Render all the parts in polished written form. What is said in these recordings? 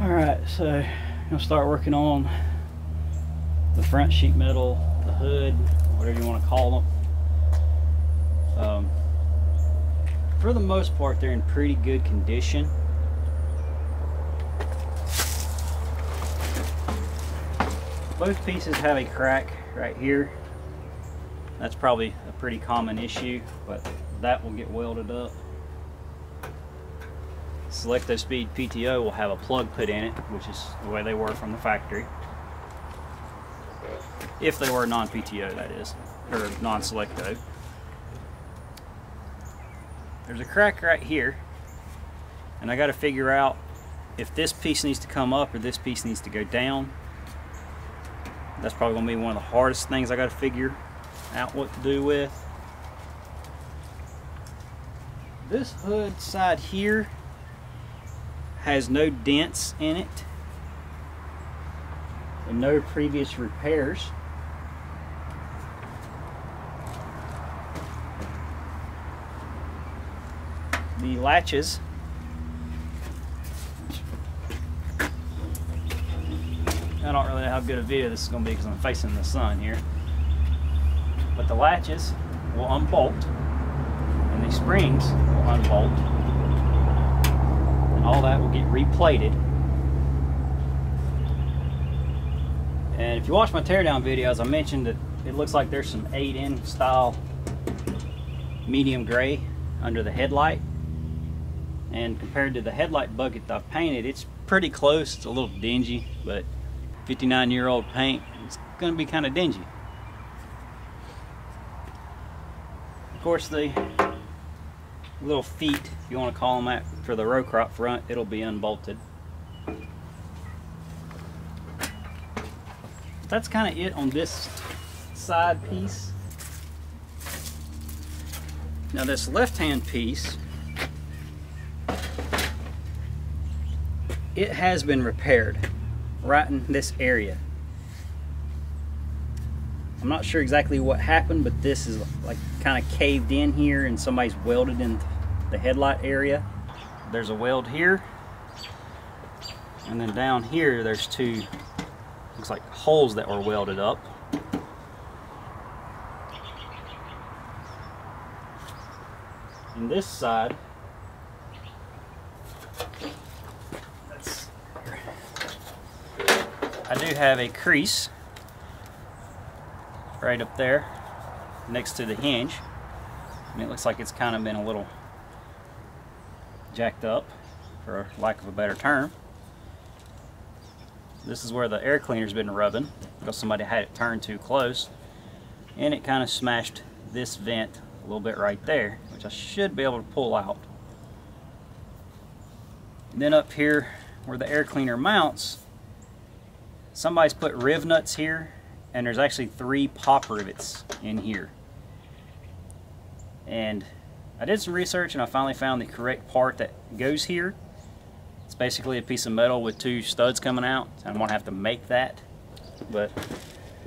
Alright, so I'm going to start working on the front sheet metal, the hood, whatever you want to call them. For the most part, they're in pretty good condition. Both pieces have a crack right here. That's probably a pretty common issue, but that will get welded up. SelectoSpeed PTO will have a plug put in it, which is the way they were from the factory. If they were non-PTO, that is, or non-Selecto. There's a crack right here, and I got to figure out if this piece needs to come up or this piece needs to go down. That's probably going to be one of the hardest things I got to figure out what to do with. This hood side here has no dents in it and no previous repairs. The latches, I don't really know how good a video this is going to be because I'm facing the sun here, but the latches will unbolt and the springs will unbolt, and all that will get replated. And if you watch my teardown videos, I mentioned that it looks like there's some 8N style medium gray under the headlight, and compared to the headlight bucket that I've painted, it's pretty close. It's a little dingy, but 59-year-old paint, it's going to be kind of dingy. Of course, the little feet, if you want to call them that, for the row crop front, it'll be unbolted. That's kind of it on this side piece. Now this left-hand piece, it has been repaired right in this area. I'm not sure exactly what happened, but this is like kind of caved in here and somebody's welded in the headlight area. There's a weld here, and then down here there's two, looks like holes that were welded up. And this side, I do have a crease right up there next to the hinge, and it looks like it's kind of been a little jacked up, for lack of a better term. This is where the air cleaner's been rubbing because somebody had it turned too close, and it kind of smashed this vent a little bit right there, which I should be able to pull out. And then up here where the air cleaner mounts, somebody's put riv nuts here, and there's actually 3 pop rivets in here. And I did some research and I finally found the correct part that goes here. It's basically a piece of metal with 2 studs coming out. I'm going to have to make that. But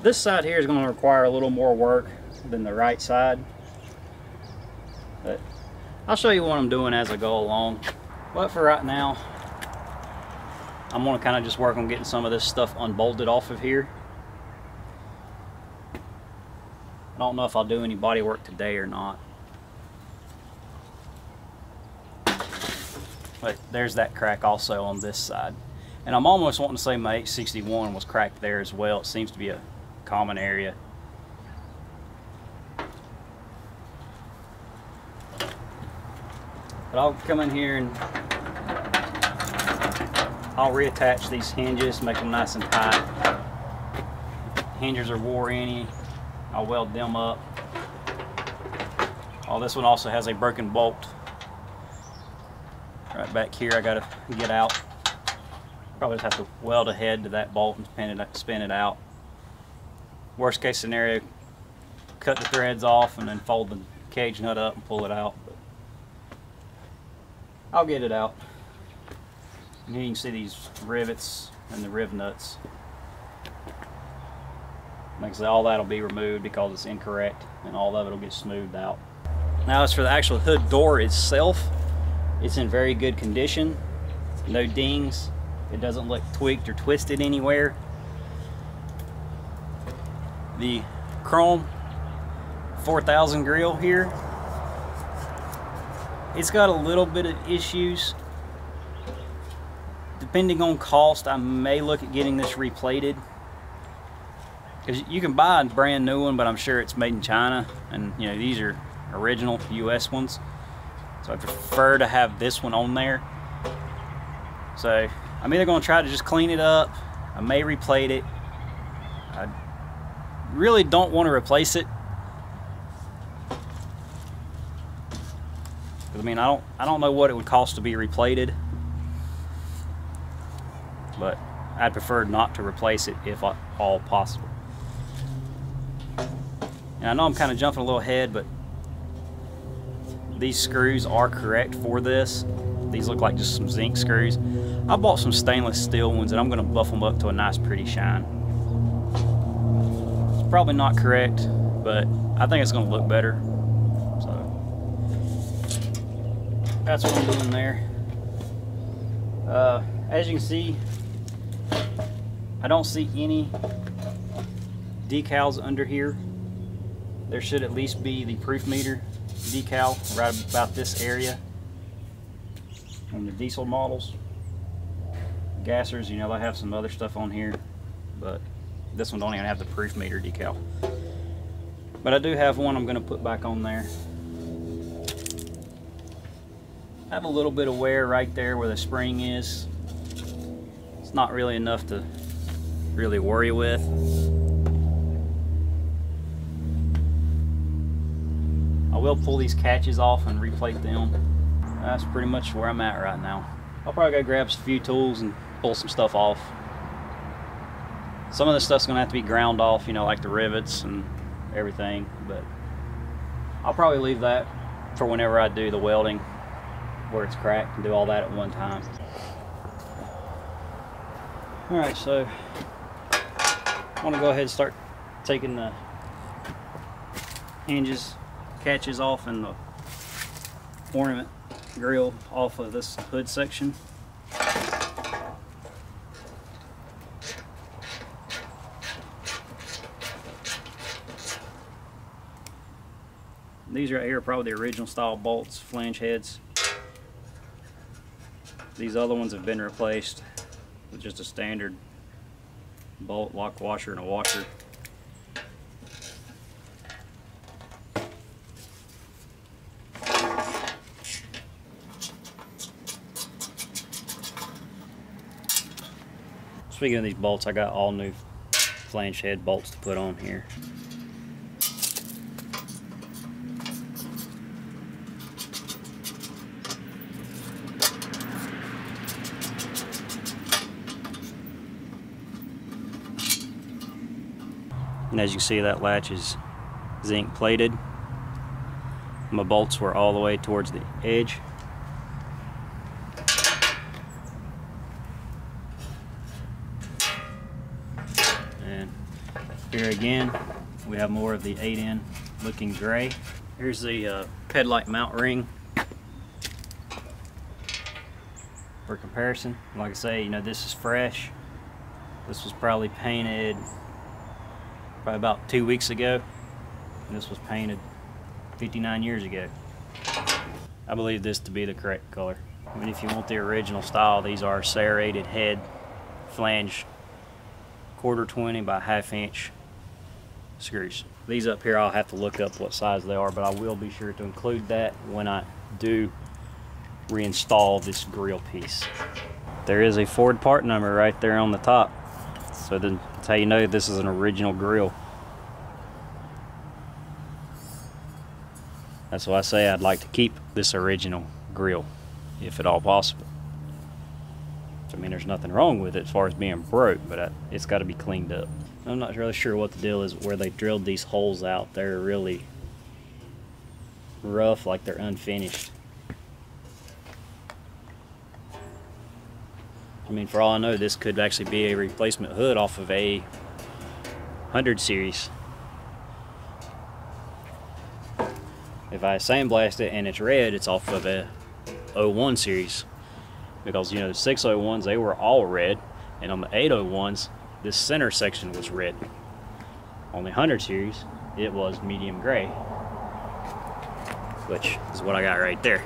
this side here is going to require a little more work than the right side. But I'll show you what I'm doing as I go along. But for right now, I'm going to kind of just work on getting some of this stuff unbolted off of here. I don't know if I'll do any body work today or not. But there's that crack also on this side. And I'm almost wanting to say my H61 was cracked there as well. It seems to be a common area. But I'll come in here and I'll reattach these hinges, make them nice and tight. Hinges are wore any, I'll weld them up. Oh, this one also has a broken bolt right back here. I gotta get out. Probably just have to weld a head to that bolt and spin it out. Worst case scenario, cut the threads off and then fold the cage nut up and pull it out. But I'll get it out. And here you can see these rivets and the riv nuts. Like I said, all that'll be removed because it's incorrect, and all of it will get smoothed out. Now as for the actual hood door itself, it's in very good condition. No dings, It doesn't look tweaked or twisted anywhere. The Chrome 4000 grill here, it's got a little bit of issues. Depending on cost, I may look at getting this replated. Because you can buy a brand new one, but I'm sure it's made in China, and you know, these are original US ones. So I prefer to have this one on there. So I'm either going to try to just clean it up, I may replate it. I really don't want to replace it. I mean, I don't know what it would cost to be replated, but I'd prefer not to replace it if at all possible. And I know I'm kind of jumping a little ahead, but these screws are correct for this. These look like just some zinc screws. I bought some stainless steel ones, and I'm going to buff them up to a nice pretty shine. It's probably not correct, but I think it's going to look better. That's what I'm doing there. As you can see, I don't see any decals under here. There should at least be the proof meter decal right about this area on the diesel models. Gassers, you know, they have some other stuff on here, but this one don't even have the proof meter decal. But I do have one I'm going to put back on there. I have a little bit of wear right there where the spring is. It's not really enough to really worry with. I will pull these catches off and replate them. That's pretty much where I'm at right now. I'll probably go grab a few tools and pull some stuff off. Some of this stuff's gonna have to be ground off, you know, like the rivets and everything, but I'll probably leave that for whenever I do the welding, where it's cracked, and do all that at one time. Alright, so I want to go ahead and start taking the hinges, catches off, and the ornament grill off of this hood section. These right here are probably the original style bolts, flange heads. These other ones have been replaced with just a standard bolt, lock washer, and a washer. Speaking of these bolts, I got all new flange head bolts to put on here. And as you can see, that latch is zinc plated. My bolts were all the way towards the edge. And here again, we have more of the 8N looking gray. Here's the headlight mount ring. For comparison, like I say, you know, this is fresh. This was probably painted about 2 weeks ago. And this was painted 59 years ago. I believe this to be the correct color. I mean, if you want the original style, these are serrated head flange 1/4 20 by 1/2 inch screws. These up here, I'll have to look up what size they are, but I will be sure to include that when I do reinstall this grill piece. There is a Ford part number right there on the top, so then that's how you know this is an original grill. That's why I say I'd like to keep this original grill, if at all possible. I mean, there's nothing wrong with it as far as being broke, but it's got to be cleaned up. I'm not really sure what the deal is where they drilled these holes out. They're really rough, like they're unfinished. I mean, for all I know, this could actually be a replacement hood off of a 100 series. If I sandblast it and it's red, it's off of a 01 series. because you know the 601s, they were all red, and on the 801s this center section was red. On the 100 series it was medium gray, which is what I got right there.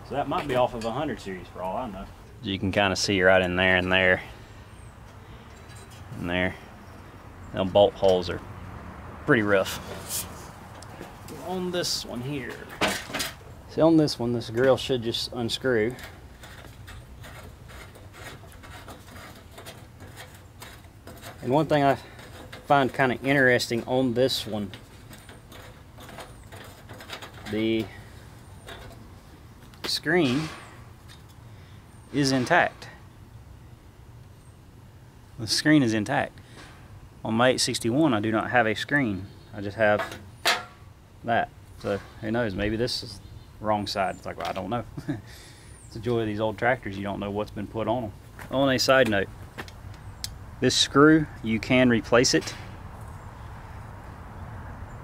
So that might be off of a 100 series for all I know. You can kind of see right in there and there and there. Them bolt holes are pretty rough. On this one here, see, on this one, this grill should just unscrew. And one thing I find kind of interesting on this one, the screen is intact. The screen is intact. On my 861 I do not have a screen. I just have that. So who knows, maybe this is the wrong side. It's like, well, I don't know. It's the joy of these old tractors, you don't know what's been put on them. On a side note, this screw, you can replace it.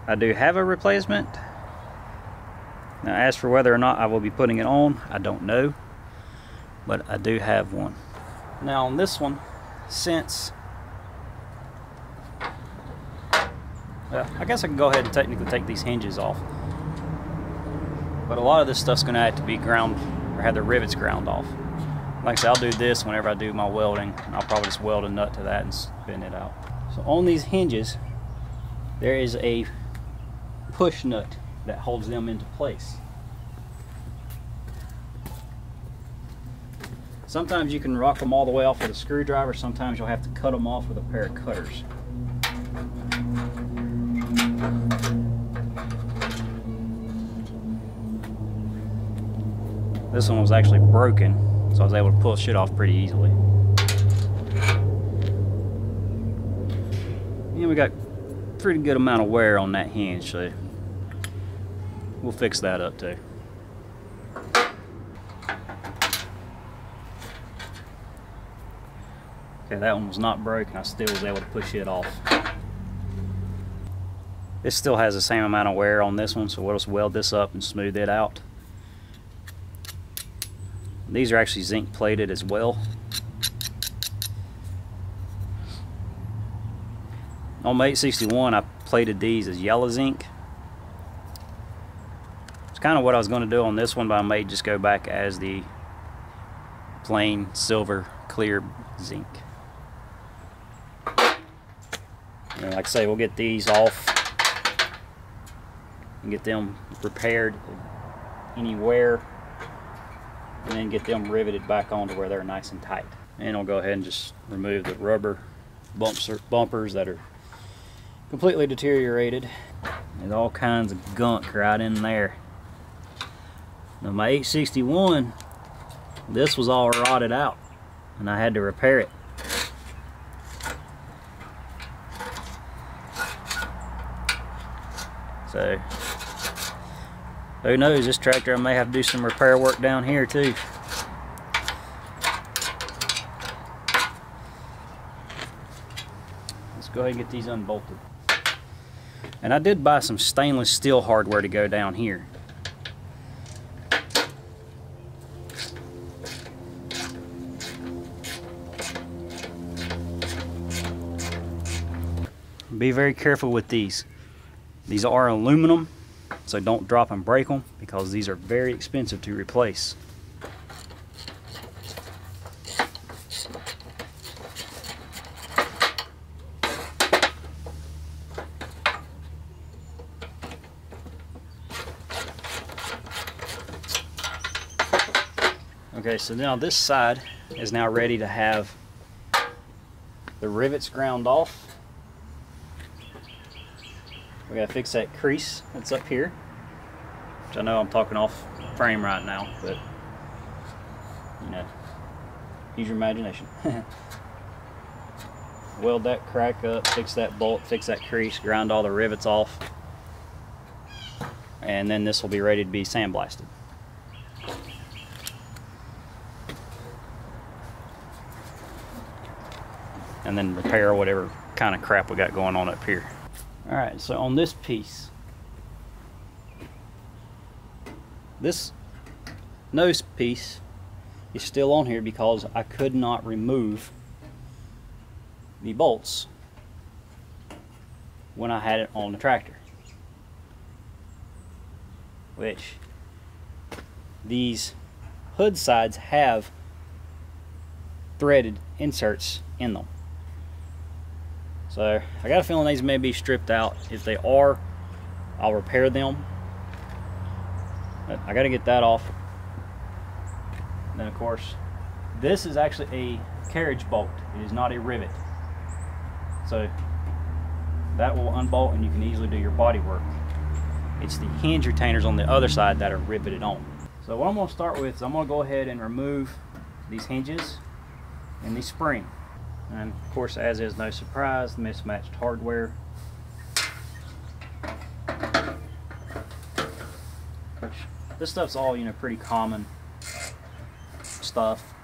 I do have a replacement. Now as for whether or not I will be putting it on, I don't know, but I do have one. Now on this one, since I guess I can go ahead and technically take these hinges off, but a lot of this stuff's going to have to be ground or have the rivets ground off. Like I said, I'll do this whenever I do my welding, and I'll probably just weld a nut to that and spin it out. So on these hinges there is a push nut that holds them into place. Sometimes you can rock them all the way off with a screwdriver, sometimes you'll have to cut them off with a pair of cutters. This one was actually broken, so I was able to pull shit off pretty easily. And we got a pretty good amount of wear on that hinge, so we'll fix that up too. Okay, that one was not broken. I still was able to push it off. This still has the same amount of wear on this one, so we'll just weld this up and smooth it out. These are actually zinc plated as well. On my 861 I plated these as yellow zinc. It's kind of what I was going to do on this one, but I may just go back as the plain silver clear zinc. And like I say, we'll get these off and get them repaired, any wear, and then get them riveted back onto where they're nice and tight. And I'll go ahead and just remove the rubber bumpers that are completely deteriorated. There's all kinds of gunk right in there. Now my 861, this was all rotted out and I had to repair it. So who knows, this tractor I may have to do some repair work down here too. Let's go ahead and get these unbolted. And I did buy some stainless steel hardware to go down here. Be very careful with these. These are aluminum, so don't drop and break them because these are very expensive to replace. Okay, so now this side is now ready to have the rivets ground off. We gotta fix that crease that's up here, which I know I'm talking off frame right now, but you know, use your imagination. Weld that crack up, fix that bolt, fix that crease, grind all the rivets off, and then this will be ready to be sandblasted. And then repair whatever kind of crap we got going on up here. Alright, so on this piece, this nose piece is still on here because I could not remove the bolts when I had it on the tractor, which these hood sides have threaded inserts in them. So I got a feeling these may be stripped out. If they are, I'll repair them. But I got to get that off. And then of course, this is actually a carriage bolt. It is not a rivet. So that will unbolt and you can easily do your body work. It's the hinge retainers on the other side that are riveted on. So what I'm going to start with is I'm going to go ahead and remove these hinges and the spring. And of course, as is no surprise, the mismatched hardware. Which, this stuff's all, you know, pretty common stuff.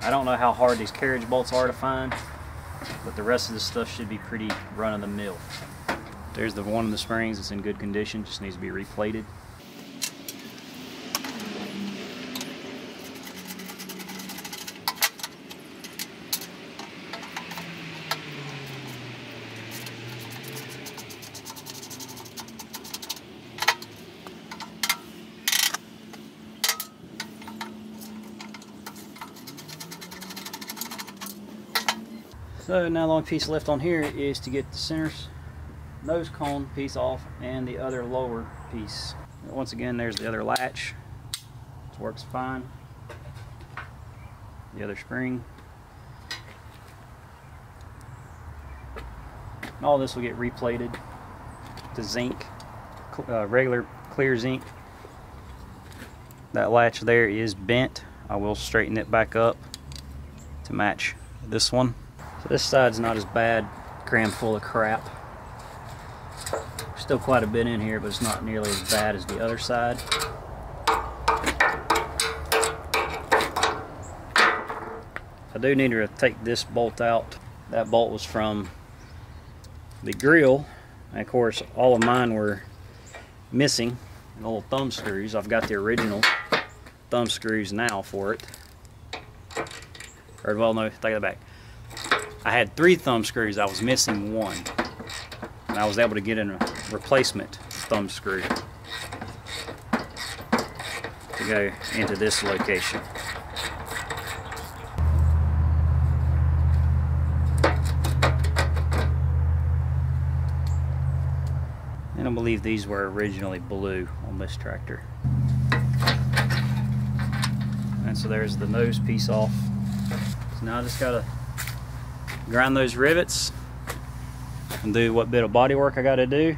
I don't know how hard these carriage bolts are to find, but the rest of this stuff should be pretty run-of-the-mill. There's the one of the springs that's in good condition, just needs to be replated. So now the only piece left on here is to get the center nose cone piece off and the other lower piece. Once again, there's the other latch. It works fine. The other spring. And all this will get replated to zinc, regular clear zinc. That latch there is bent. I will straighten it back up to match this one. So this side's not as bad, crammed full of crap. Still quite a bit in here, but it's not nearly as bad as the other side. I do need to take this bolt out. That bolt was from the grill. And of course, all of mine were missing. The little thumb screws. I've got the original thumb screws now for it. Or, well, no, take that back. I had 3 thumb screws. I was missing 1. And I was able to get in a replacement thumb screw to go into this location. And I believe these were originally blue on this tractor. And so there's the nose piece off. So now I just gotta grind those rivets and do what bit of body work I gotta do,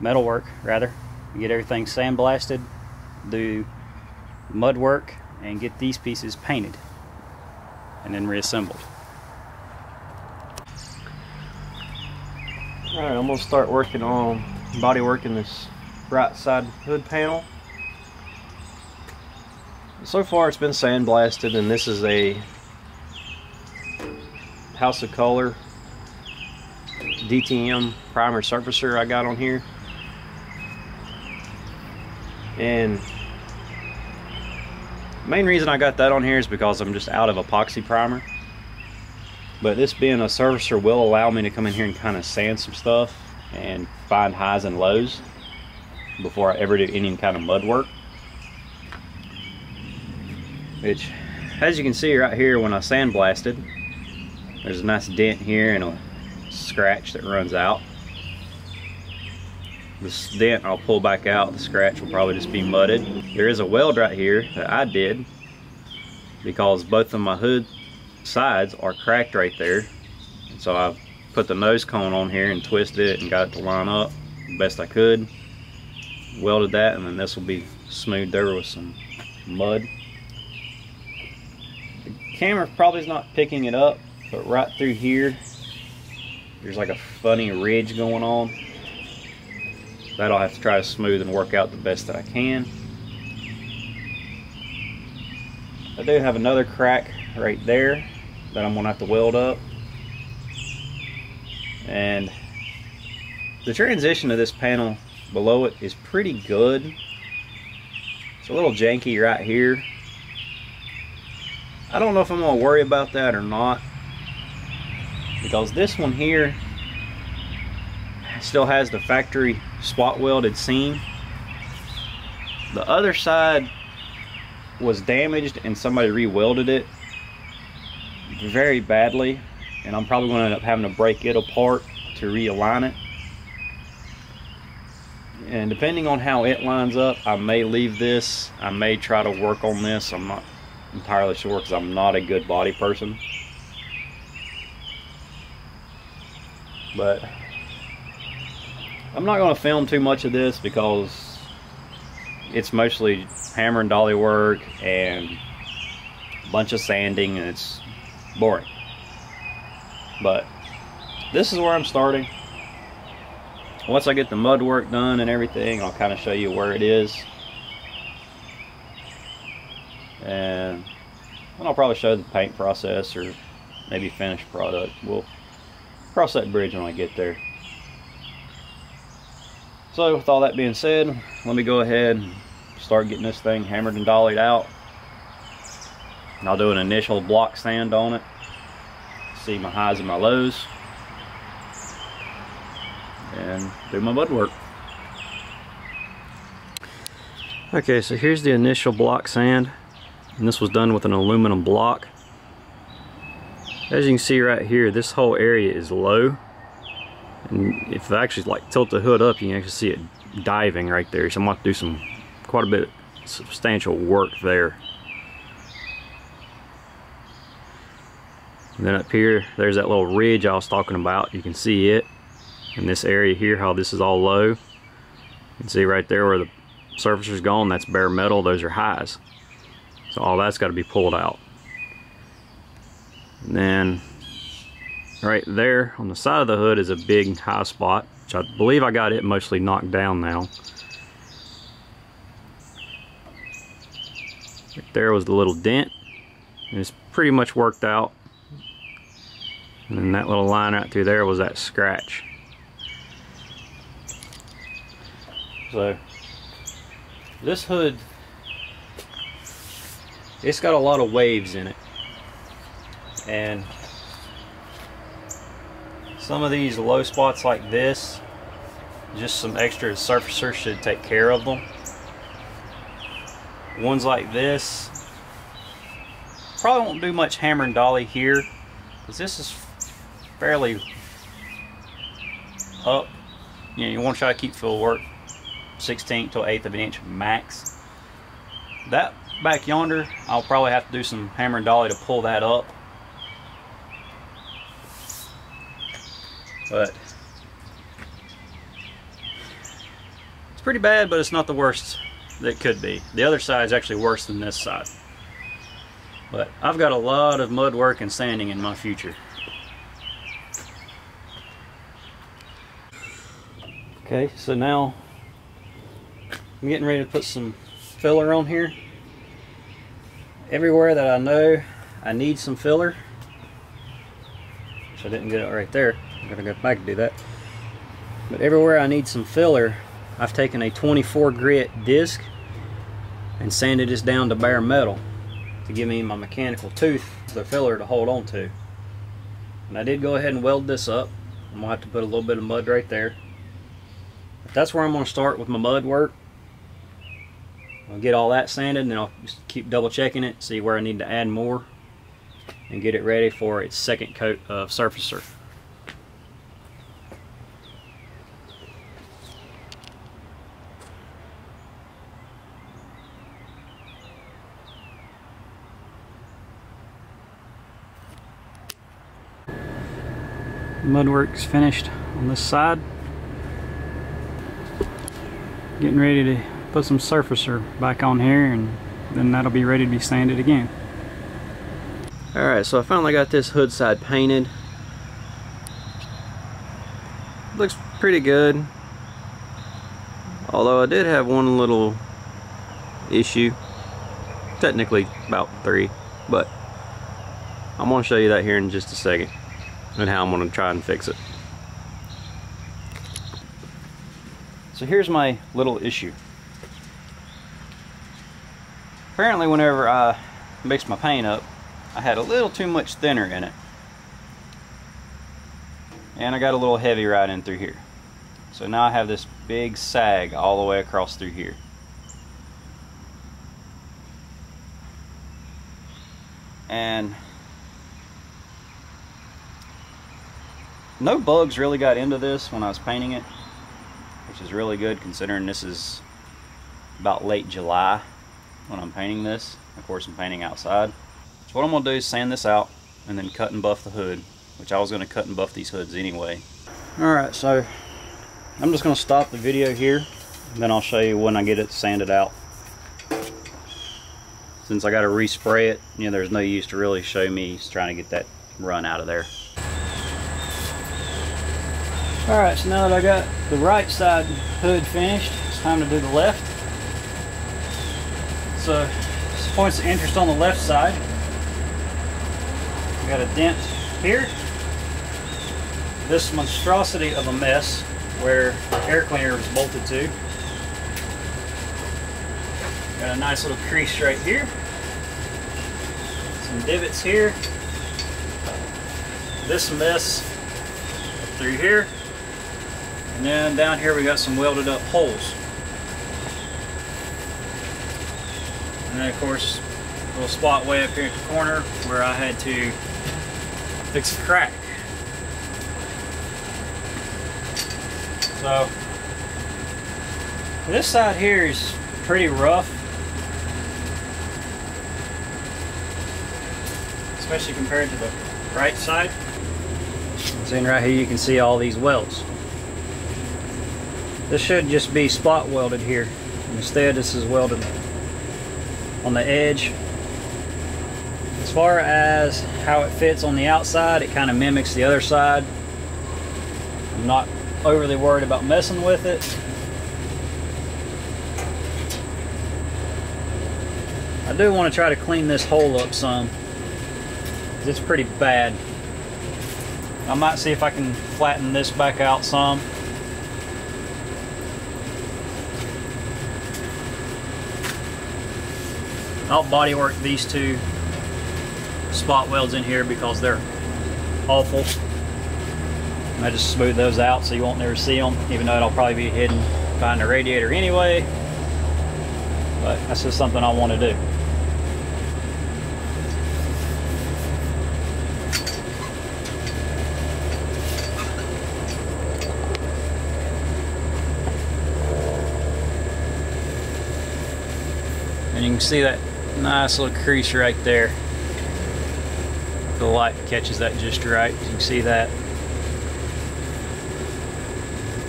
metal work rather, get everything sandblasted, do mud work, and get these pieces painted and then reassembled. Alright, I'm gonna start working on body working this right side hood panel. So far it's been sandblasted, and this is a House of Color DTM primer surfacer I got on here. And the main reason I got that on here is because I'm just out of epoxy primer. But this being a surfacer will allow me to come in here and kind of sand some stuff and find highs and lows before I ever do any kind of mud work. Which, as you can see right here, when I sandblasted, there's a nice dent here and a scratch that runs out. This dent I'll pull back out. The scratch will probably just be mudded. There is a weld right here that I did because both of my hood sides are cracked right there. And so I put the nose cone on here and twisted it and got it to line up the best I could. Welded that, and then this will be smoothed over with some mud. The camera probably is not picking it up, but right through here there's like a funny ridge going on that I'll have to try to smooth and work out the best that I can. I do have another crack right there that I'm gonna have to weld up, and the transition of this panel below it is pretty good. It's a little janky right here. I don't know if I'm gonna worry about that or not, because this one here still has the factory spot welded seam. The other side was damaged and somebody re-welded it very badly, and I'm probably going to end up having to break it apart to realign it. And depending on how it lines up, I may leave this. I may try to work on this. I'm not entirely sure because I'm not a good body person. But I'm not going to film too much of this because it's mostly hammer and dolly work and a bunch of sanding, and it's boring. But this is where I'm starting. Once I get the mud work done and everything, I'll kind of show you where it is, and then I'll probably show the paint process or maybe finished product. We'll cross that bridge when I get there. So with all that being said, let me go ahead and start getting this thing hammered and dollied out. And I'll do an initial block sand on it, see my highs and my lows, and do my mud work. Okay, so here's the initial block sand, and this was done with an aluminum block. As you can see right here, this whole area is low, and if I actually like tilt the hood up, you can actually see it diving right there. So I'm going to have to do quite a bit of substantial work there. And then up here, there's that little ridge I was talking about. You can see it in this area here, how this is all low. You can see right there where the surfacer's gone, that's bare metal, those are highs. So all that's got to be pulled out. And then right there on the side of the hood is a big high spot, which I believe I got it mostly knocked down now. Right there was the little dent, and it's pretty much worked out. And then that little line right through there was that scratch. So this hood, it's got a lot of waves in it, and some of these low spots like this, just some extra surfacer should take care of them. Ones like this, probably won't do much hammer and dolly here, because this is fairly up. You know, you want to try to keep full work 1/16 to 1/8 of an inch max. That back yonder, I'll probably have to do some hammer and dolly to pull that up. But it's pretty bad, but it's not the worst that it could be. The other side is actually worse than this side. But I've got a lot of mud work and sanding in my future. Okay, so now I'm getting ready to put some filler on here. Everywhere that I know I need some filler, which I didn't get it right there, I'm gonna go back and do that. But everywhere I need some filler, I've taken a 24 grit disc and sanded this down to bare metal to give me my mechanical tooth, the filler to hold on to. And I did go ahead and weld this up. I'm gonna have to put a little bit of mud right there. But that's where I'm gonna start with my mud work. I'll get all that sanded, and then I'll just keep double checking it, see where I need to add more, and get it ready for its second coat of surfacer. Mud work's finished on this side. Getting ready to put some surfacer back on here, and then that'll be ready to be sanded again. Alright, so I finally got this hood side painted. Looks pretty good. Although I did have one little issue. Technically about 3, but I'm going to show you that here in just a second, and how I'm going to try and fix it. So here's my little issue. Apparently whenever I mixed my paint up, I had a little too much thinner in it. And I got a little heavy right in through here. So now I have this big sag all the way across through here. And no bugs really got into this when I was painting it, which is really good considering this is about late July when I'm painting this. Of course, I'm painting outside. So what I'm going to do is sand this out and then cut and buff the hood, which I was going to cut and buff these hoods anyway. Alright, so I'm just going to stop the video here, and then I'll show you when I get it sanded out. Since I got to respray it, you know, there's no use to really show me trying to get that run out of there. Alright, so now that I got the right side hood finished, it's time to do the left. So, points of interest on the left side. We got a dent here. This monstrosity of a mess where the air cleaner is bolted to. Got a nice little crease right here. Some divots here. This mess up through here. And then down here we got some welded up holes. And then of course a little spot way up here at the corner where I had to fix a crack. So this side here is pretty rough, especially compared to the right side. Seeing right here you can see all these welds. This should just be spot welded here. Instead this is welded on the edge. As far as how it fits on the outside, it kind of mimics the other side. I'm not overly worried about messing with it. I do want to try to clean this hole up some, because it's pretty bad. I might see if I can flatten this back out some. I'll body work these two spot welds in here because they're awful. I just smooth those out so you won't never see them, even though it'll probably be hidden behind the radiator anyway. But that's just something I want to do. And you can see that nice little crease right there. The light catches that just right. You can see that.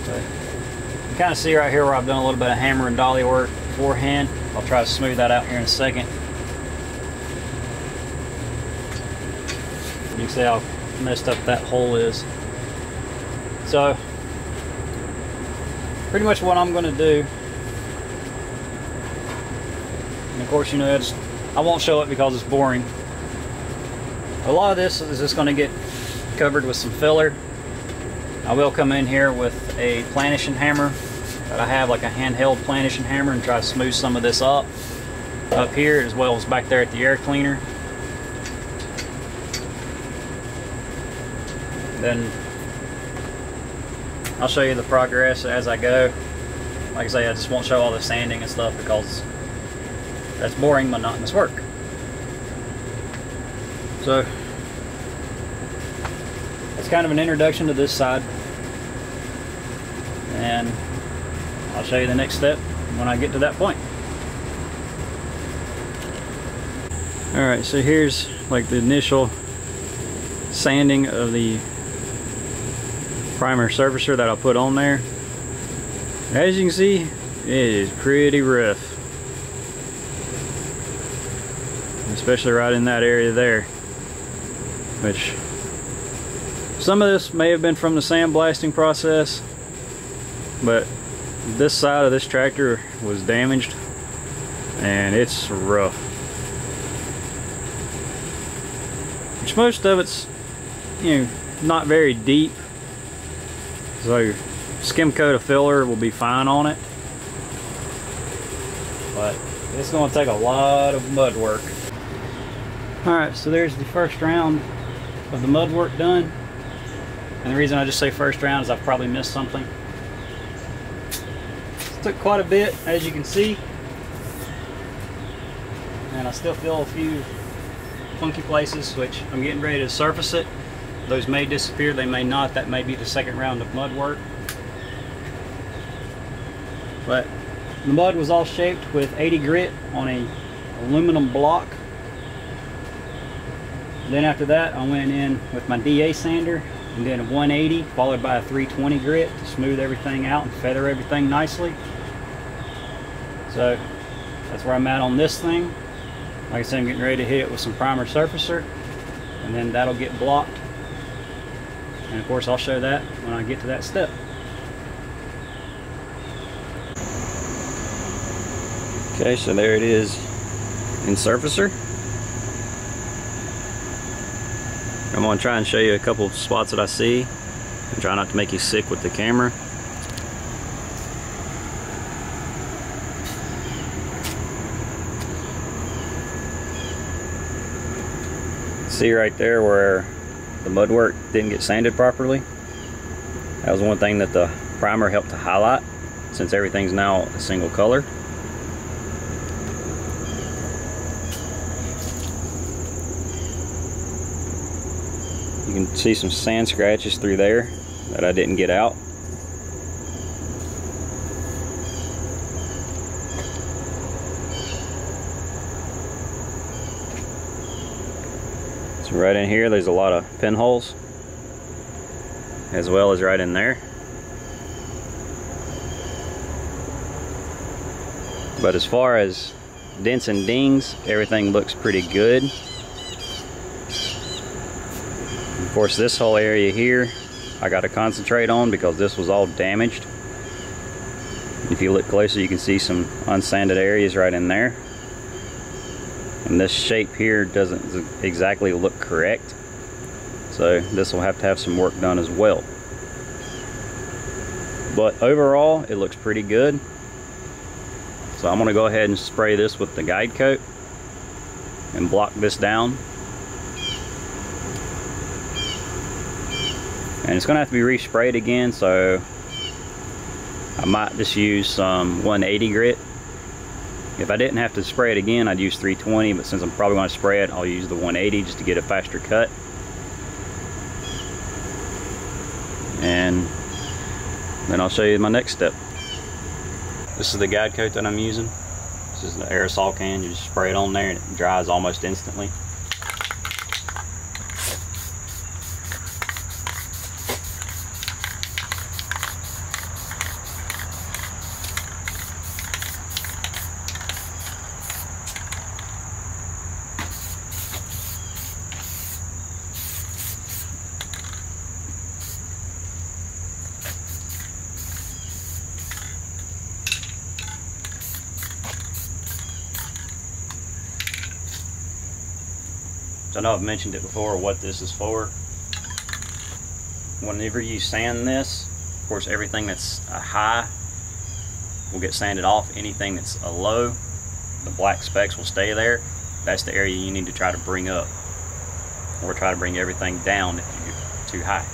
You can kind of see right here where I've done a little bit of hammer and dolly work beforehand. I'll try to smooth that out here in a second. You can see how messed up that hole is. So, pretty much what I'm going to do, and of course, you know, I won't show it because it's boring. A lot of this is just going to get covered with some filler. I will come in here with a planishing hammer that I have, like a handheld planishing hammer, and try to smooth some of this up here as well as back there at the air cleaner. Then I'll show you the progress as I go. Like I say, I just won't show all the sanding and stuff because that's boring, monotonous work. So it's kind of an introduction to this side, and I'll show you the next step when I get to that point. Alright, so here's like the initial sanding of the primer surfacer that I put on there. As you can see, it is pretty rough, especially right in that area there, which some of this may have been from the sandblasting process, but this side of this tractor was damaged and it's rough. Which most of it's, you know, not very deep, so skim coat of filler will be fine on it. But It's going to take a lot of mud work. Alright, so there's the first round of the mud work done. And the reason I just say first round is I've probably missed something. It took quite a bit, as you can see. And I still feel a few funky places, which I'm getting ready to surface it. Those may disappear, they may not. That may be the second round of mud work. But the mud was all shaped with 80 grit on a aluminum block. Then after that, I went in with my DA sander and did a 180 followed by a 320 grit to smooth everything out and feather everything nicely. So that's where I'm at on this thing. Like I said, I'm getting ready to hit it with some primer surfacer, and then that'll get blocked. And of course, I'll show that when I get to that step. Okay, so there it is in surfacer. I'm going to try and show you a couple of spots that I see and try not to make you sick with the camera. See right there where the mud work didn't get sanded properly? That was one thing that the primer helped to highlight, since everything's now a single color. You can see some sand scratches through there that I didn't get out. So right in here, there's a lot of pinholes, as well as right in there. But as far as dents and dings, everything looks pretty good. Of course, this whole area here I got to concentrate on because this was all damaged. If you look closer, you can see some unsanded areas right in there. And this shape here doesn't exactly look correct, so this will have to have some work done as well. But overall, it looks pretty good. So I'm going to go ahead and spray this with the guide coat and block this down. And it's going to have to be resprayed again, so I might just use some 180 grit. If I didn't have to spray it again, I'd use 320, but since I'm probably going to spray it, I'll use the 180 just to get a faster cut. And then I'll show you my next step. This is the guide coat that I'm using. This is the aerosol can. You just spray it on there and it dries almost instantly. I know I've mentioned it before what this is for. Whenever you sand this, of course everything that's a high will get sanded off. Anything that's a low, the black specks will stay there. That's the area you need to try to bring up, or try to bring everything down if you're too high.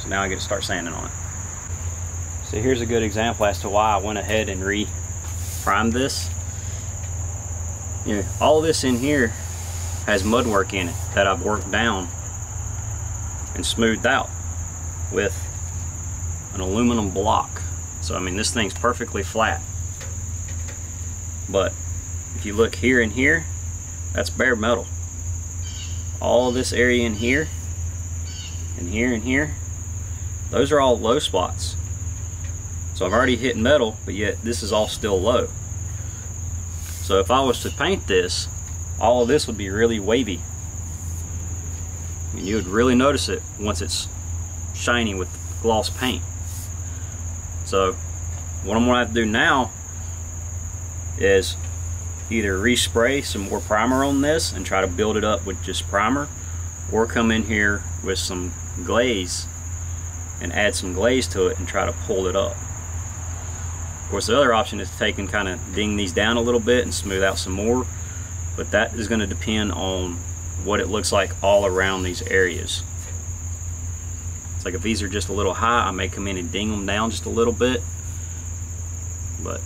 So now I get to start sanding on it. So here's a good example as to why I went ahead and re-primed this. You know, all this in here has mud work in it that I've worked down and smoothed out with an aluminum block. So I mean, this thing's perfectly flat. But if you look here and here, that's bare metal. All this area in here and here and here, those are all low spots. So I've already hit metal, but yet this is all still low. So if I was to paint this, all of this would be really wavy. I mean, you would really notice it once it's shiny with gloss paint. So what I'm gonna have to do now is either respray some more primer on this and try to build it up with just primer, or come in here with some glaze and add some glaze to it and try to pull it up. Of course, the other option is to take and kind of ding these down a little bit and smooth out some more, but that is going to depend on what it looks like all around these areas. It's like if these are just a little high, I may come in and ding them down just a little bit, but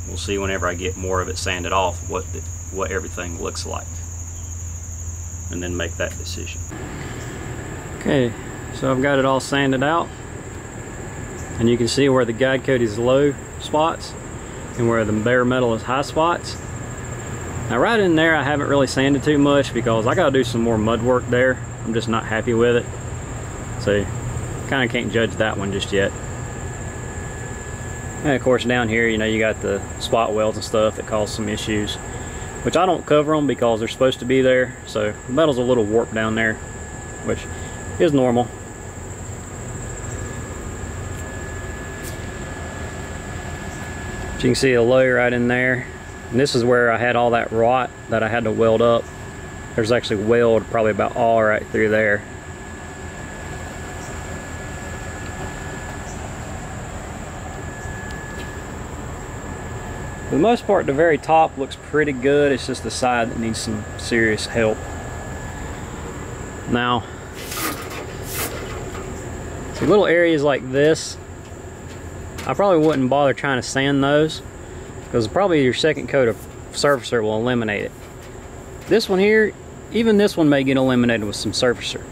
we'll see whenever I get more of it sanded off what everything looks like, and then make that decision. Okay, so I've got it all sanded out, and you can see where the guide coat is low spots and where the bare metal is high spots. Now right in there I haven't really sanded too much because I gotta do some more mud work there. I'm just not happy with it, so kind of can't judge that one just yet. And of course down here, you know, you got the spot welds and stuff that cause some issues, which I don't cover them because they're supposed to be there, so the metal's a little warped down there, which is normal. But you can see a low right in there, and this is where I had all that rot that I had to weld up. There's actually weld probably about all right through there. For the most part, the very top looks pretty good. It's just the side that needs some serious help. Now, see, little areas like this, I probably wouldn't bother trying to sand those because probably your second coat of surfacer will eliminate it. This one here, even this one may get eliminated with some surfacer,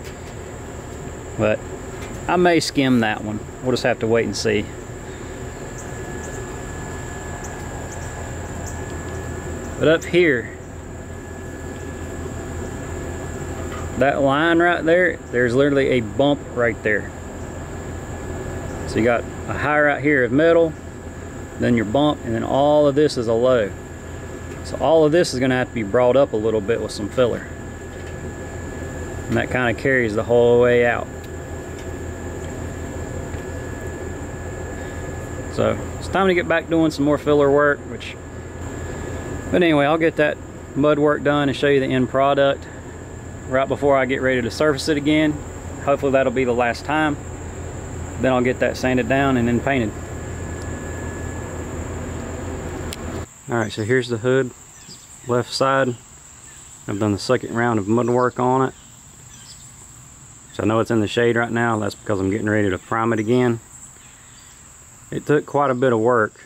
but I may skim that one. We'll just have to wait and see. But up here, that line right there, there's literally a bump right there. So you got a high right here of metal, then your bump, and then all of this is a low. So all of this is going to have to be brought up a little bit with some filler. And that kind of carries the whole way out. So it's time to get back doing some more filler work, but anyway, I'll get that mud work done and show you the end product right before I get ready to surface it again. Hopefully that'll be the last time. Then I'll get that sanded down and then painted. Alright, so here's the hood, left side. I've done the second round of mud work on it. So I know it's in the shade right now. That's because I'm getting ready to prime it again. It took quite a bit of work,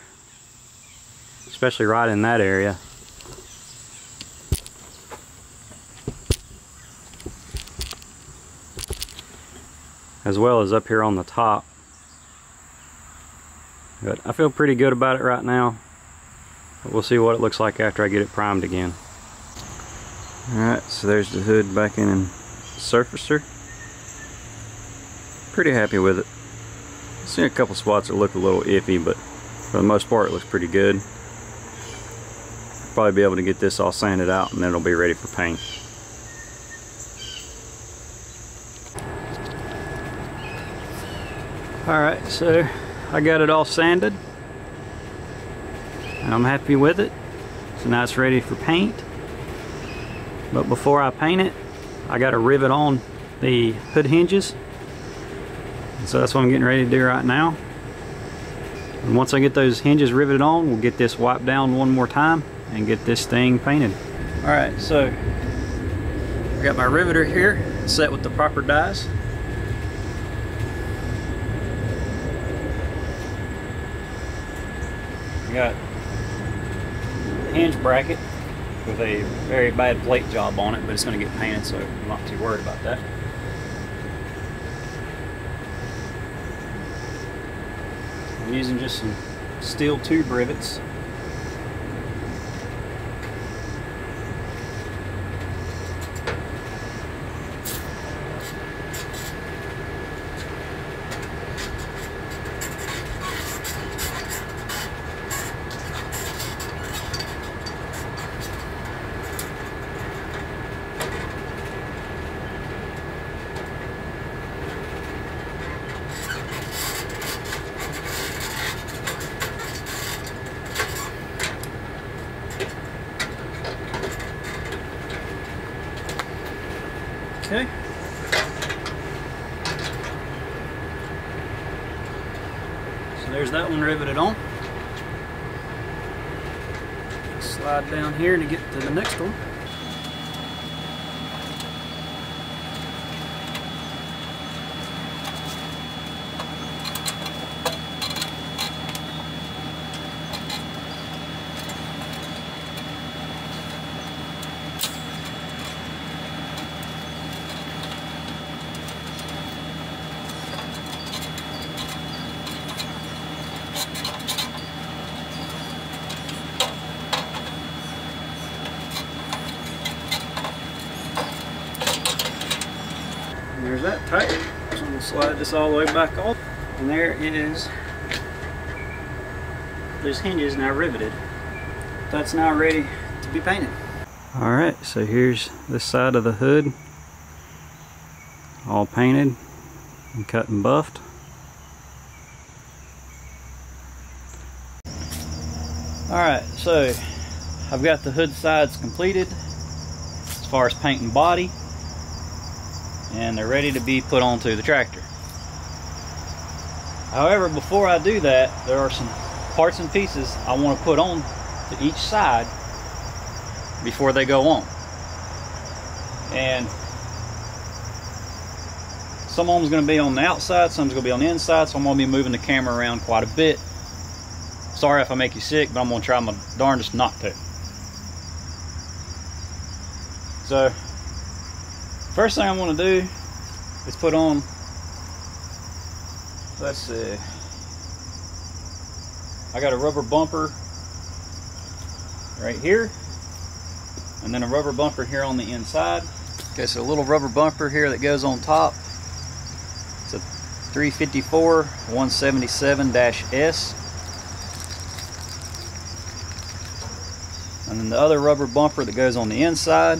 especially right in that area. As well as up here on the top. But I feel pretty good about it right now. But we'll see what it looks like after I get it primed again. Alright, so there's the hood back in surfacer. Pretty happy with it. I've seen a couple spots that look a little iffy, but for the most part it looks pretty good. Probably be able to get this all sanded out and then it'll be ready for paint. Alright, so I got it all sanded and I'm happy with it. So now it's ready for paint. But before I paint it, I got to rivet on the hood hinges. And so that's what I'm getting ready to do right now. And once I get those hinges riveted on, we'll get this wiped down one more time and get this thing painted. Alright, so I got my riveter here set with the proper dies. Got a hinge bracket with a very bad plate job on it, but it's going to get painted, so I'm not too worried about that. I'm using just some steel tube rivets. Okay. So there's that one riveted on. Slide down here to get to the next one. There's that tight. So I'm going to slide this all the way back off. And there is those hinges now riveted. That's now ready to be painted. Alright, so here's this side of the hood. All painted and cut and buffed. Alright, so I've got the hood sides completed as far as paint and body, and they're ready to be put onto the tractor. However, before I do that, there are some parts and pieces I want to put on to each side before they go on. And some of them is going to be on the outside, some is going to be on the inside, so I'm going to be moving the camera around quite a bit. Sorry if I make you sick, but I'm going to try my darndest not to. So, first thing I want to do is put on, let's see, I got a rubber bumper right here, and then a rubber bumper here on the inside. Okay, so a little rubber bumper here that goes on top. It's a 354 177-S. And then the other rubber bumper that goes on the inside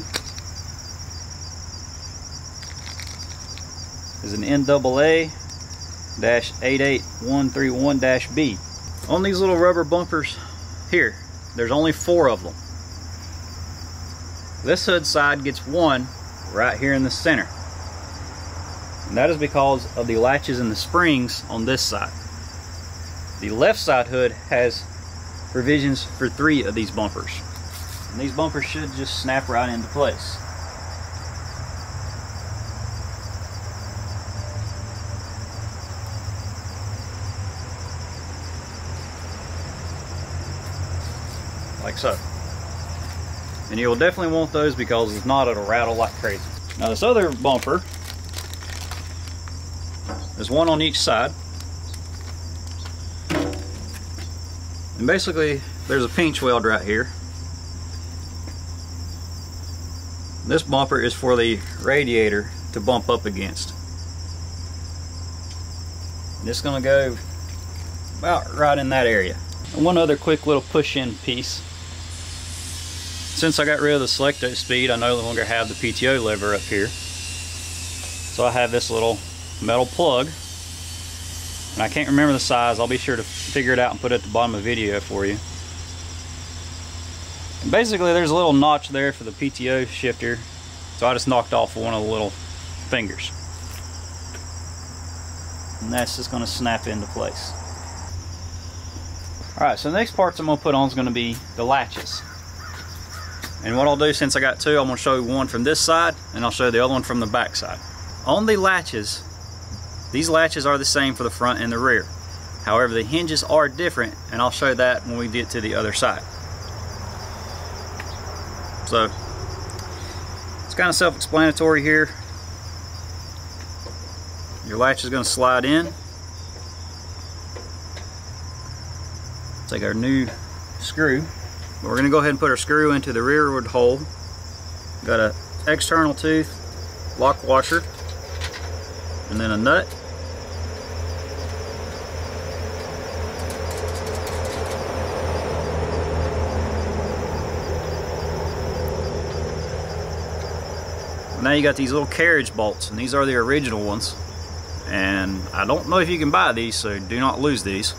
is an NAA-88131-B. On these little rubber bumpers here, there's only 4 of them. This hood side gets one right here in the center. And that is because of the latches and the springs on this side. The left side hood has provisions for 3 of these bumpers. And these bumpers should just snap right into place. Like so. And you'll definitely want those, because if not, it'll rattle like crazy. Now this other bumper, there's one on each side. And basically, there's a pinch weld right here. This bumper is for the radiator to bump up against. And it's going to go about right in that area. And one other quick little push-in piece. Since I got rid of the Selecto Speed, I no longer have the PTO lever up here. So I have this little metal plug. And I can't remember the size. I'll be sure to figure it out and put it at the bottom of the video for you. And basically, there's a little notch there for the PTO shifter. So I just knocked off one of the little fingers. And that's just going to snap into place. Alright, so the next parts I'm going to put on is going to be the latches. And what I'll do, since I got 2, I'm going to show you one from this side, and I'll show you the other one from the back side. On the latches, these latches are the same for the front and the rear. However, the hinges are different, and I'll show that when we get to the other side. So, it's kind of self-explanatory here. Your latch is going to slide in. Take our new screw. But we're going to go ahead and put our screw into the rearward hole. Got an external tooth, lock washer, and then a nut. Now you got these little carriage bolts, and these are the original ones. And I don't know if you can buy these, so do not lose these.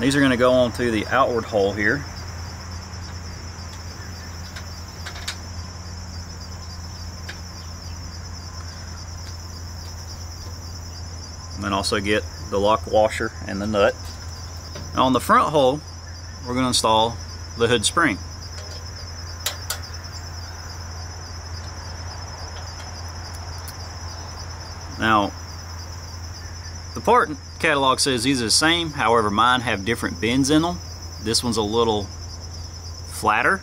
These are going to go onto the outward hole here. And then also get the lock washer and the nut. Now on the front hole, we're going to install the hood spring. Now, the part catalog says these are the same, however mine have different bends in them. This one's a little flatter.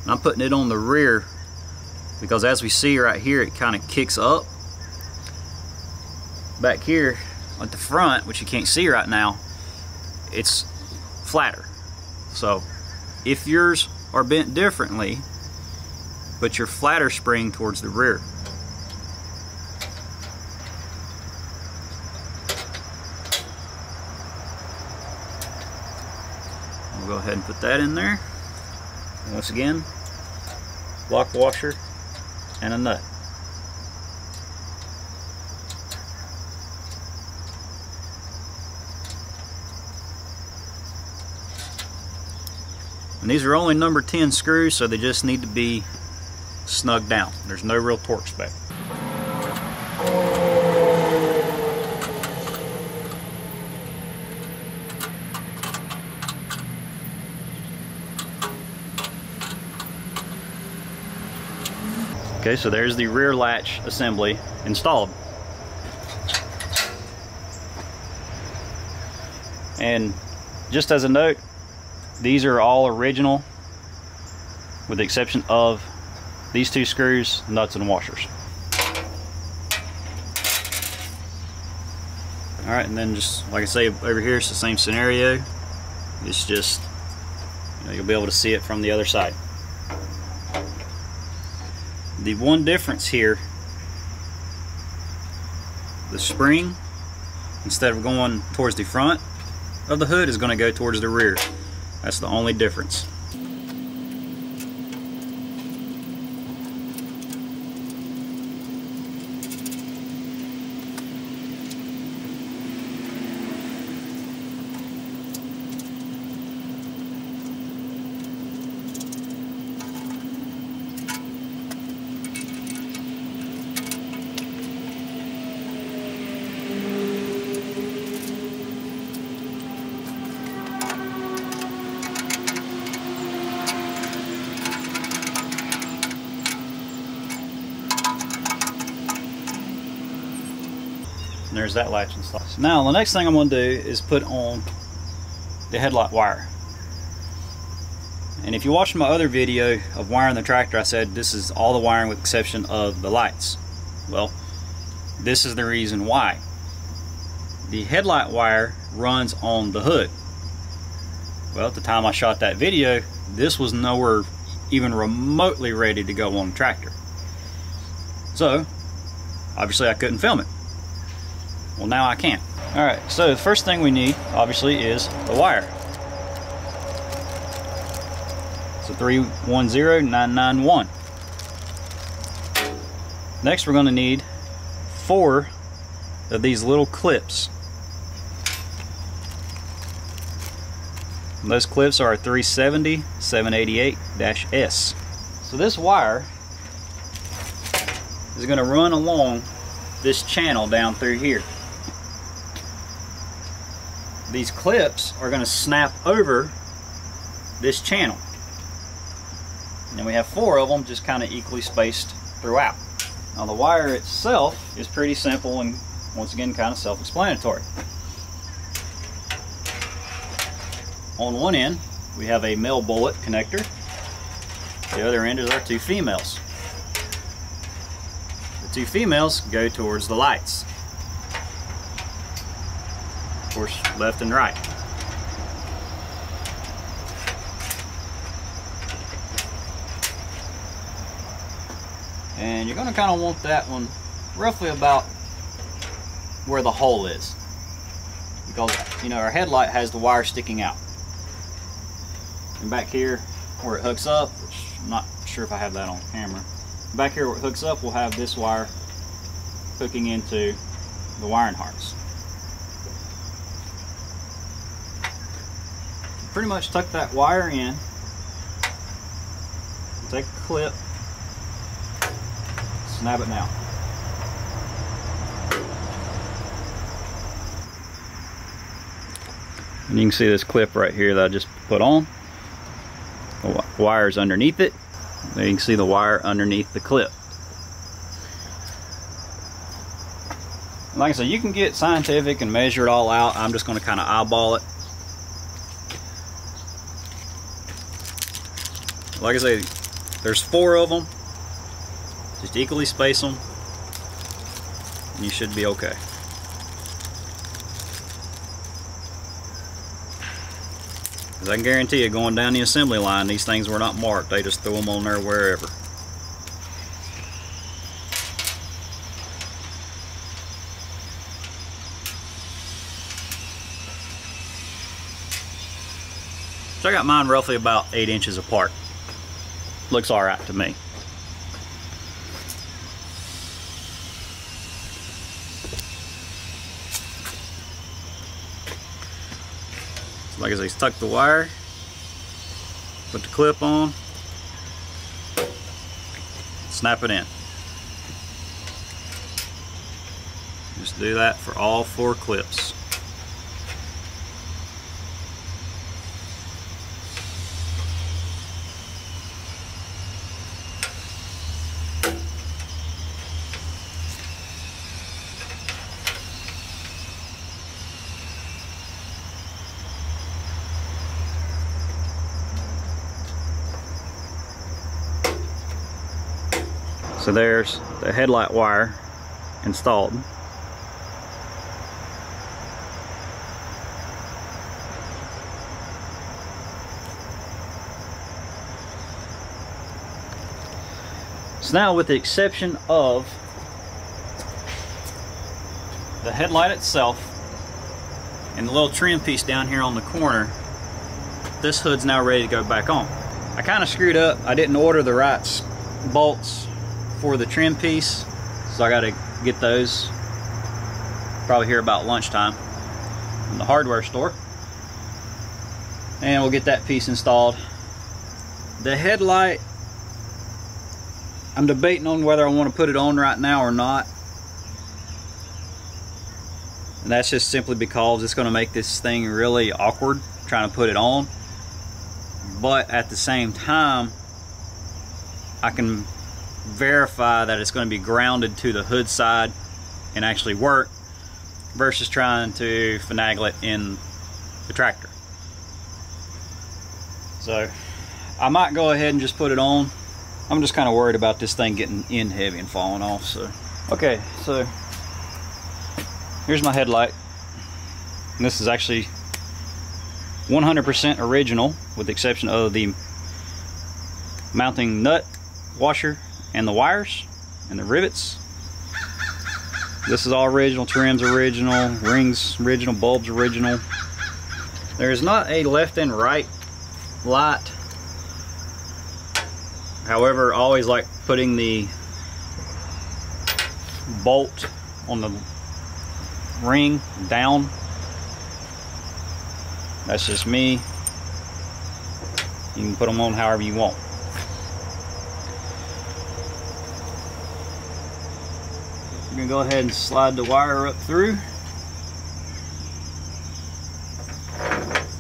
And I'm putting it on the rear because as we see right here, it kind of kicks up. Back here at the front, which you can't see right now, it's flatter. So if yours are bent differently, put your flatter spring towards the rear. We'll go ahead and put that in there. And once again, block washer and a nut. And these are only number 10 screws, so they just need to be snugged down. There's no real torque spec. Okay, so there's the rear latch assembly installed. And just as a note, these are all original with the exception of these two screws, nuts, and washers. Alright, and then just like I say over here, it's the same scenario. It's just, you'll be able to see it from the other side. The one difference here, the spring, instead of going towards the front of the hood, is going to go towards the rear. That's the only difference. And there's that latch installed. So now the next thing I'm going to do is put on the headlight wire. And if you watched my other video of wiring the tractor, I said this is all the wiring with the exception of the lights. Well, this is the reason why. The headlight wire runs on the hood. Well, at the time I shot that video, this was nowhere even remotely ready to go on the tractor. So, obviously I couldn't film it. Well, now I can. Alright, so the first thing we need, obviously, is the wire. So 310991. Next, we're going to need 4 of these little clips. And those clips are 370 788-S. So this wire is going to run along this channel down through here. These clips are going to snap over this channel. And we have 4 of them just kind of equally spaced throughout. Now the wire itself is pretty simple and once again kind of self-explanatory. On one end we have a male bullet connector. The other end is our 2 females. The 2 females go towards the lights. Of course, left and right. And you're going to kind of want that one roughly about where the hole is. Because, our headlight has the wire sticking out. And back here where it hooks up, which I'm not sure if I have that on camera. Back here where it hooks up, we'll have this wire hooking into the wiring harness. Pretty much tuck that wire in, take a clip, snap it down. And you can see this clip right here that I just put on. The wire's underneath it. There you can see the wire underneath the clip. Like I said, you can get scientific and measure it all out. I'm just going to kind of eyeball it. Like I say, there's 4 of them. Just equally space them, and you should be okay. Because I can guarantee you, going down the assembly line, these things were not marked. They just threw them on there wherever. So I got mine roughly about 8 inches apart. Looks alright to me. So like I say, tuck the wire, put the clip on, snap it in. Just do that for all 4 clips. So there's the headlight wire installed. So now, with the exception of the headlight itself and the little trim piece down here on the corner, this hood's now ready to go back on. I kind of screwed up. I didn't order the right bolts for the trim piece, so I got to get those probably here about lunchtime from the hardware store, and we'll get that piece installed. The headlight, I'm debating on whether I want to put it on right now or not, and that's just simply because it's going to make this thing really awkward trying to put it on. But at the same time, I can verify that it's going to be grounded to the hood side and actually work, versus trying to finagle it in the tractor. So I might go ahead and just put it on. I'm just kind of worried about this thing getting in heavy and falling off. So okay, so here's my headlight, and this is actually 100% original, with the exception of the mounting nut washer and the wires and the rivets. This is all original, trims original, rings original, bulbs original. There is not a left and right light. However, I always like putting the bolt on the ring down. That's just me. You can put them on however you want. We're going to go ahead and slide the wire up through,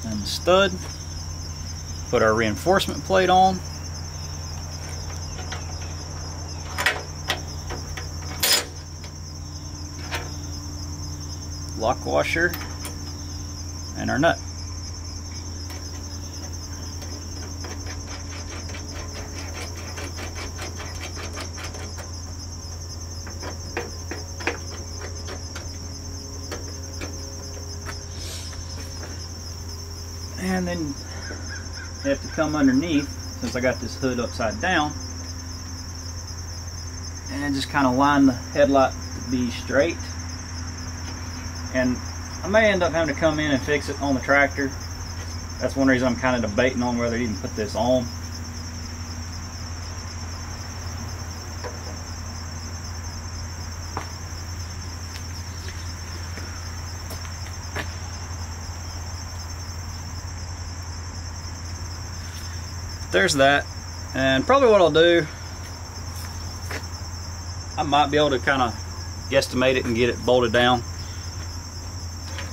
and the stud. Put our reinforcement plate on. Lock washer and our nut. And then you have to come underneath, since I got this hood upside down, and just kind of line the headlight to be straight. And I may end up having to come in and fix it on the tractor. That's one reason I'm kind of debating on whether to even put this on. There's that. And probably what I'll do, I might be able to kind of guesstimate it and get it bolted down.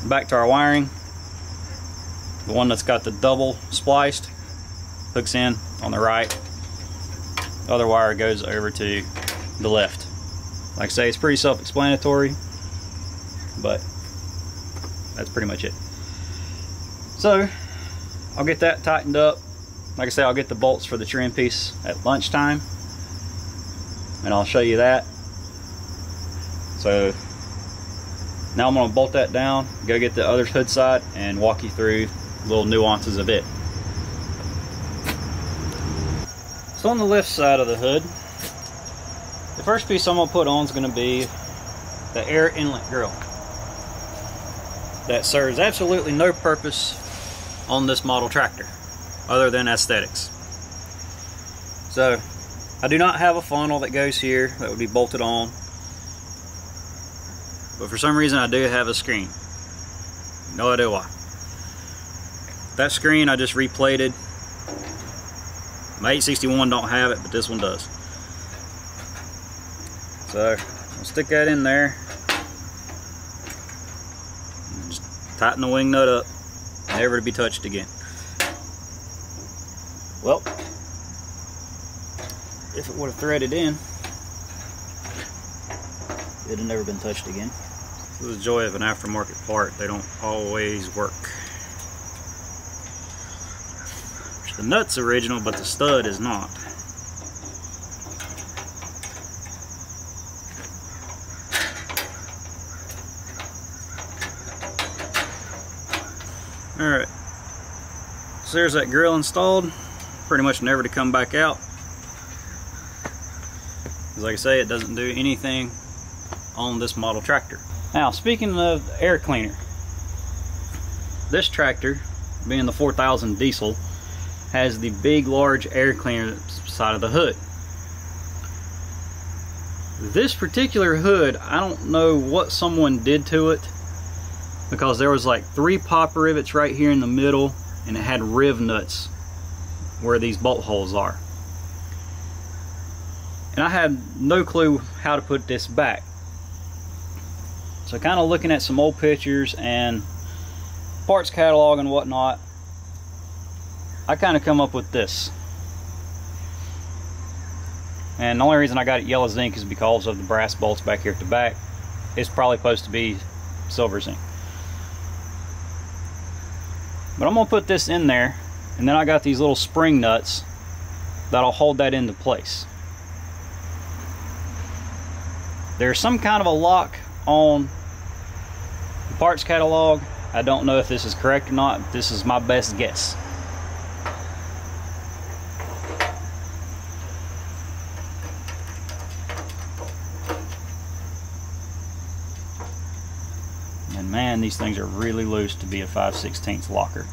Back to our wiring. The one that's got the double spliced hooks in on the right. The other wire goes over to the left. Like I say, it's pretty self-explanatory. but that's pretty much it. So I'll get that tightened up. Like I said, I'll get the bolts for the trim piece at lunchtime, and I'll show you that. So now I'm going to bolt that down, go get the other hood side, and walk you through little nuances of it. So on the left side of the hood, the first piece I'm going to put on is going to be the air inlet grill. That serves absolutely no purpose on this model tractor other than aesthetics. So I do not have a funnel that goes here that would be bolted on, but for some reason I do have a screen. No idea why. That screen I just replated. My 861 don't have it, but this one does. So I'll stick that in there. Just tighten the wing nut up, never to be touched again. Well, if it would have threaded in, it'd have never been touched again. This is the joy of an aftermarket part. They don't always work. The nut's original, but the stud is not. Alright, so there's that grill installed. Pretty much never to come back out. As like I say, it doesn't do anything on this model tractor. Now, speaking of air cleaner, this tractor, being the 4000 diesel, has the big, large air cleaner side of the hood. This particular hood, I don't know what someone did to it, because there was like 3 pop rivets right here in the middle, and it had riv nuts where these bolt holes are. And I had no clue how to put this back. So kind of looking at some old pictures and parts catalog and whatnot, I kind of come up with this. And the only reason I got it yellow zinc is because of the brass bolts back here at the back. It's probably supposed to be silver zinc. But I'm going to put this in there, and then I got these little spring nuts that'll hold that into place. There's some kind of a lock on the parts catalog. I don't know if this is correct or not. This is my best guess. And man, these things are really loose to be a 5/16 locker.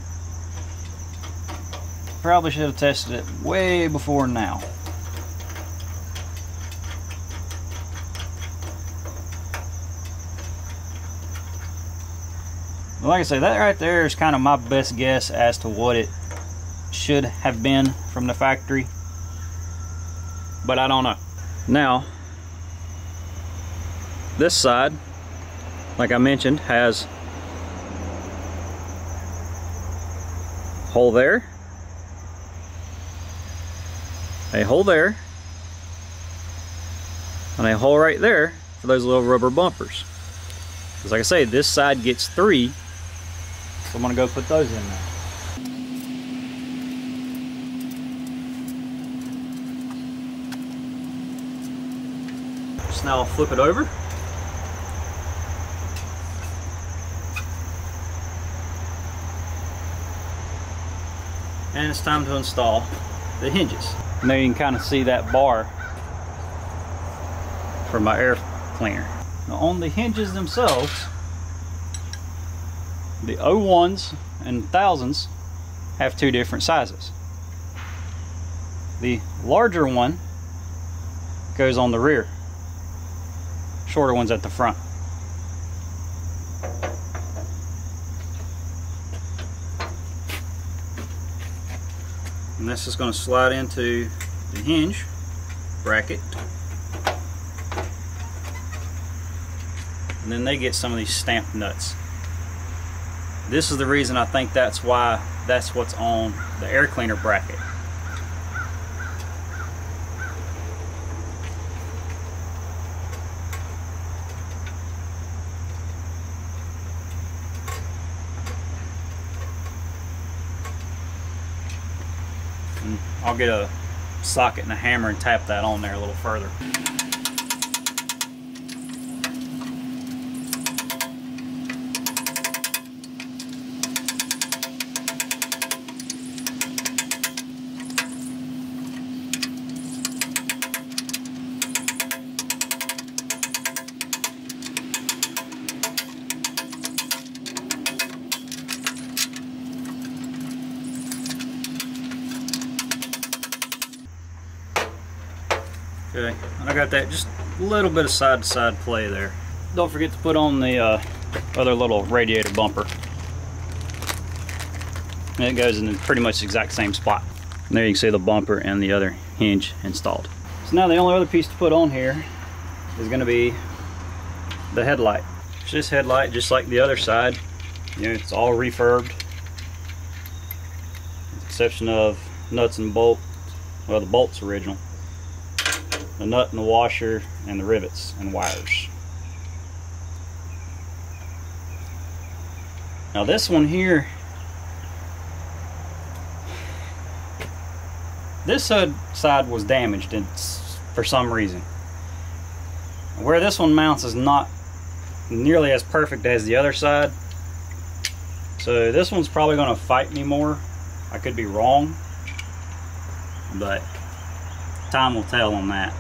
Probably should have tested it way before now. But like I say, that right there is kind of my best guess as to what it should have been from the factory, but I don't know. Now, this side, like I mentioned, has a hole there, a hole there, and a hole right there for those little rubber bumpers. Because like I say, this side gets 3, so I'm going to go put those in there. So now I'll flip it over. And it's time to install the hinges. And there you can kind of see that bar for my air cleaner. Now on the hinges themselves, the 01s and 1000s have 2 different sizes. The larger one goes on the rear, shorter one's at the front. And this is going to slide into the hinge bracket. And then they get some of these stamped nuts. This is the reason I think that's what's on the air cleaner bracket. and I'll get a socket and a hammer and tap that on there a little further. Okay, and I got that just a little bit of side-to-side play there. Don't forget to put on the other little radiator bumper. And it goes in pretty much the exact same spot. And there you can see the bumper and the other hinge installed. So now the only other piece to put on here is going to be the headlight. It's this headlight, just like the other side. You know, it's all refurbed, with the exception of nuts and bolts. Well, the bolt's original. The nut and the washer and the rivets and wires. Now this one here, this hood side was damaged for some reason. Where this one mounts is not nearly as perfect as the other side, so this one's probably going to fight me more. I could be wrong, but time will tell on that.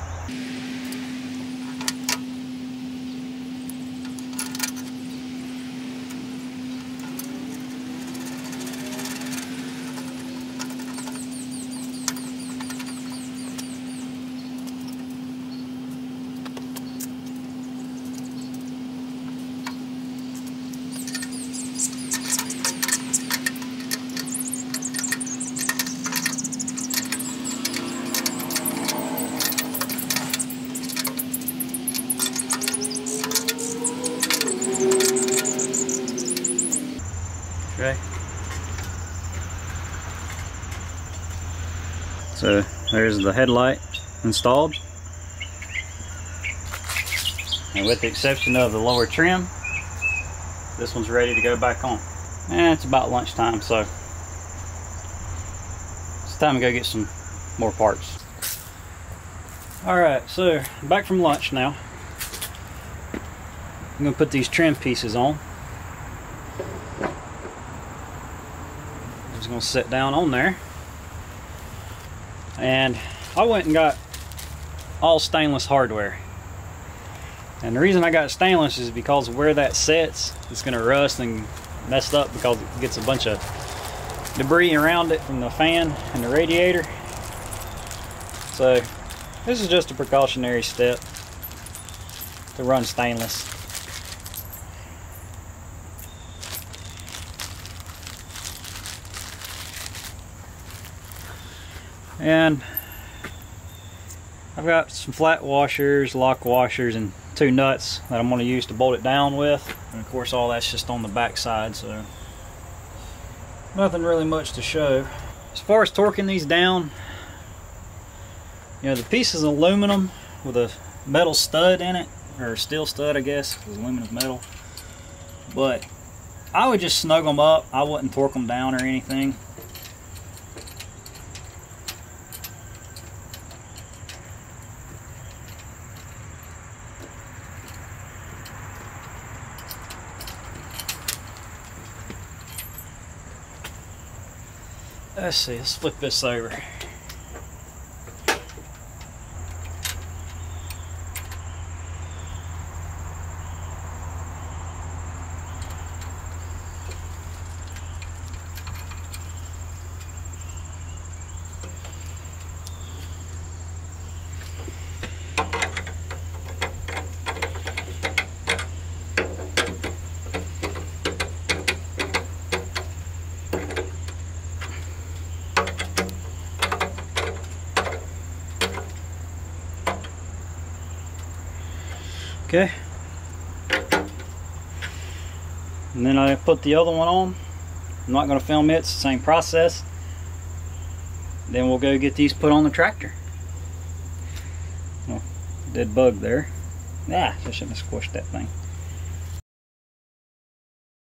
Okay. So there's the headlight installed. And with the exception of the lower trim, this one's ready to go back on. And it's about lunchtime, so it's time to go get some more parts. Alright, so back from lunch now. I'm going to put these trim pieces on. I'm just going to sit down on there. And I went and got all stainless hardware. And the reason I got stainless is because where that sets, it's going to rust and mess up because it gets a bunch of debris around it from the fan and the radiator. So this is just a precautionary step to run stainless. And I've got some flat washers, lock washers, and 2 nuts that I'm going to use to bolt it down with. And of course all that's just on the back side, so nothing really much to show. As far as torquing these down, you know, the piece is aluminum with a metal stud in it, or steel stud I guess, because aluminum is metal. But I would just snug them up. I wouldn't torque them down or anything. Let's see, let's flip this over. Okay, and then I put the other one on. I'm not going to film it, it's the same process. Then we'll go get these put on the tractor. Oh, dead bug there. Ah, I shouldn't have squished that thing.